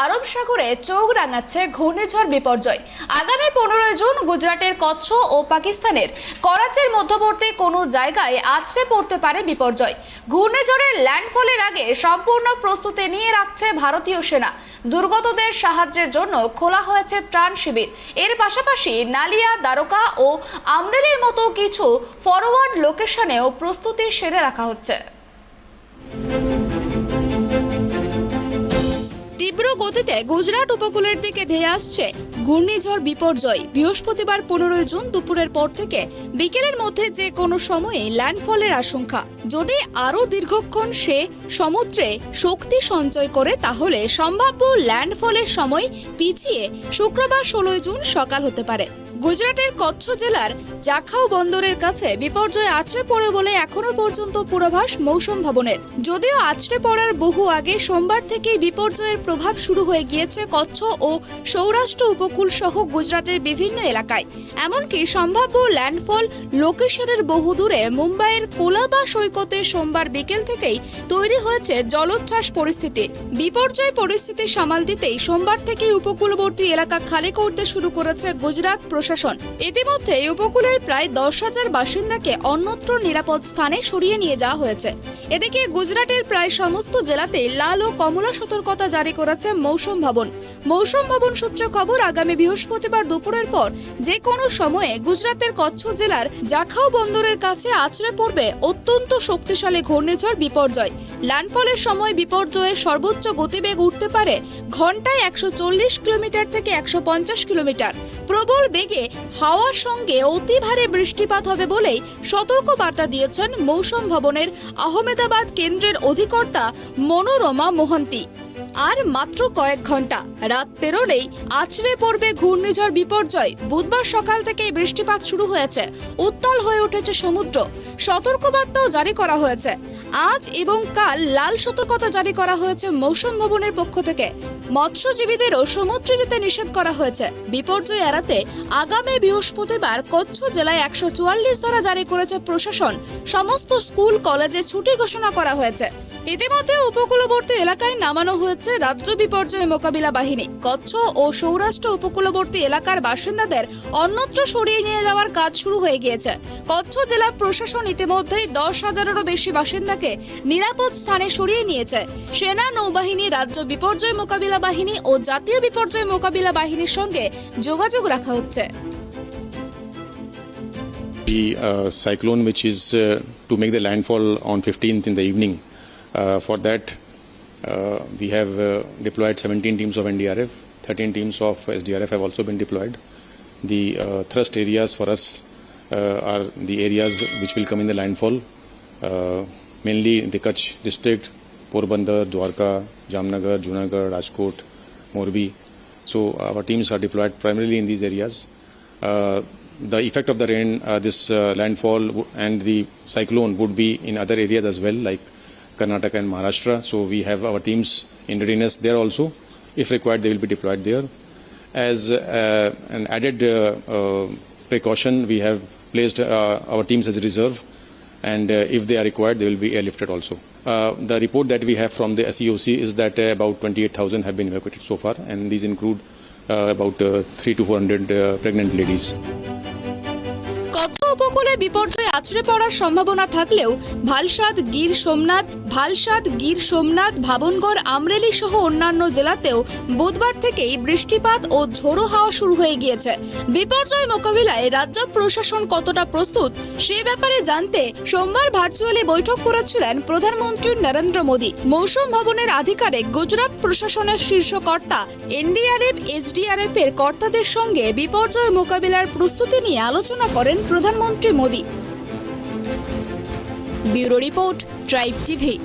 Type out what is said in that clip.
আরব সাগরে চোখ রাঙাচ্ছে ঘূর্ণিঝড় বিপর্যয়। আগামী 15 জুন গুজরাটের কচ্ছ ও পাকিস্তানের করাচির মধ্যবর্তী কোনো জায়গায় আছড়ে পড়তে পারে বিপর্যয়। ঘূর্ণিঝড়ের ল্যান্ডফলের আগে সম্পূর্ণ প্রস্তুতি নিয়ে রাখছে ভারতীয় সেনা। দুর্গতদের সাহায্যের জন্য খোলা হয়েছে ত্রাণ শিবির। এর পাশাপাশি নালিয়া, দ্বারকা ও আমরেলির মতো কিছু ফরওয়ার্ড লোকেশনেও প্রস্তুতি সেরে রাখা হচ্ছে। তীব্র গতিতে গুজরাট উপকূলের দিকে ধেয়ে আসছে ঘূর্ণিঝড় বিপর্যয়। বৃহস্পতিবার 15 জুন দুপুরের পর থেকে বিকেলের মধ্যে যে কোনো সময়ে ল্যান্ডফলের আশঙ্কা। যদি আরও দীর্ঘক্ষণ সে সমুদ্রে শক্তি সঞ্চয় করে তাহলে সম্ভাব্য ল্যান্ডফলের সময় পিছিয়ে শুক্রবার 16 জুন সকাল হতে পারে। গুজরাটের কচ্ছ জেলার জাখাও বন্দরের কাছে বিপর্যয় আছড়ে পড়ে বলে এখনো পর্যন্ত পূর্বাভাস মৌসুম ভবনের। যদিও আছড়ে পড়ার বহু আগে সোমবার থেকেই বিপর্যয়ের প্রভাব শুরু হয়ে গিয়েছে কচ্ছ ও সৌরাষ্ট্র উপকূল সহ গুজরাটের বিভিন্ন এলাকায়। এমনকি সম্ভাব্য ল্যান্ডফল লোকেশনের বহু দূরে মুম্বাইয়ের কোলাবা সৈকতে সোমবার বিকেল থেকেই তৈরি হয়েছে জলোচ্ছ্বাস পরিস্থিতি। বিপর্যয় পরিস্থিতি সামাল দিতেই সোমবার থেকেই উপকূলবর্তী এলাকা খালি করতে শুরু করেছে গুজরাট প্রশাসন। ইতিমধ্যে উপকূলের প্রায় 10,000 বাসিন্দাকে অন্যত্র নিরাপদ স্থানে সরিয়ে নিয়ে যাওয়া হয়েছে। এদিকে গুজরাটের প্রায় সমস্ত জেলাতেই লাল ও কমলা সতর্কতা জারি করেছে মৌসুম ভবন। মৌসুম ভবন সূত্রে খবর, আগামী বৃহস্পতিবার দুপুরের পর যে কোনো সময়ে গুজরাটের কচ্ছ জেলার জাখাও বন্দরের কাছে আছড়ে পড়বে অত্যন্ত শক্তিশালী ঘূর্ণিঝড় বিপর্যয়। ল্যান্ডফলের সময় বিপর্যয়ের সর্বোচ্চ গতিবেগ উঠতে পারে ঘন্টায় 140 কিলোমিটার থেকে 150 কিলোমিটার। প্রবল বেগে হাওয়ার সঙ্গে অতি ভারী বৃষ্টিপাত হবে বলেই সতর্ক বার্তা দিয়েছেন মৌসুম ভবনের আহমেদাবাদ কেন্দ্রের অধিকর্তা মনোরমা মোহন্তি। আর মাত্র কয়েক ঘন্টা রাত পেরোলেই আছড়ে পড়বে ঘূর্ণিঝড় বিপর্যয়। বুধবার সকাল থেকেই বৃষ্টিপাত শুরু হয়েছে, উত্তাল হয়ে উঠেছে সমুদ্র। সতর্কবার্তাও জারি করা হয়েছে। আজ এবং কাল লাল সতর্কতা জারি করা হয়েছে মৌসুম ভবনের পক্ষ থেকে। মৎস্যজীবীদেরও সমুদ্রে যেতে নিষেধ করা হয়েছে। বিপর্যয় এড়াতে আগামী বৃহস্পতিবার কচ্ছ জেলায় 144 ধারা জারি করেছে প্রশাসন। সমস্ত স্কুল কলেজে ছুটি ঘোষণা করা হয়েছে। ইতিমধ্যে উপকূলবর্তী এলাকায় নামানো হয়েছে রাজ্য বিপর্যয় মোকাবিলা বাহিনী। কচ্ছ ও সৌরাষ্ট্র উপকূলবর্তী এলাকার বাসিন্দাদের অন্যত্র সরিয়ে নিয়ে যাওয়ার কাজ শুরু হয়ে গিয়েছে। কচ্ছ জেলা প্রশাসন ইতিমধ্যেই 10,000-এরও বেশি বাসিন্দাকে নিরাপদ স্থানে সরিয়ে নিয়েছে। সেনা, নৌবাহিনী, রাজ্য বিপর্যয় মোকাবিলা বাহিনী ও জাতীয় বিপর্যয় মোকাবিলা বাহিনীর সঙ্গে যোগাযোগ রাখা হচ্ছে। The cyclone which is to make the landfall on 15th in the evening. For that, we have deployed 17 teams of NDRF, 13 teams of SDRF have also been deployed. The thrust areas for us are the areas which will come in the landfall, mainly the Kutch district, Porbandar, Dwarka, Jamnagar, Junagadh, Rajkot, Morbi. So our teams are deployed primarily in these areas. The effect of the rain, this landfall and the cyclone would be in other areas as well, like Karnataka and Maharashtra. So we have our teams in readiness there also. If required, they will be deployed there. As an added precaution, we have placed our teams as reserve, and if they are required, they will be airlifted also. The report that we have from the SEOC is that about 28,000 have been evacuated so far, and these include about 300 to 400 pregnant ladies. Kutch উপকূলে বিপর্যয় আছড়ে পড়ার সম্ভাবনা থাকলেও ভালসাদ, গির সোমনাথ, ভাবনগড়, আমরেলি সহ অন্যান্য জেলাতেও বুধবার থেকেই বৃষ্টিপাত ও ঝোড়ো হাওয়া শুরু হয়ে গিয়েছে। বিপর্যয় মোকাবিলায় রাজ্য প্রশাসন কতটা প্রস্তুত সে ব্যাপারে জানতে সোমবার ভার্চুয়ালি বৈঠক করেছিলেন প্রধানমন্ত্রী নরেন্দ্র মোদী। মৌসুম ভবনের আধিকারিক, গুজরাট প্রশাসনের শীর্ষ কর্তা, এনডিআরএফ, এসডিআরএফ এর কর্তাদের সঙ্গে বিপর্যয় মোকাবিলার প্রস্তুতি নিয়ে আলোচনা করেন প্রধানমন্ত্রী Modi. Bureau report, tribe TV.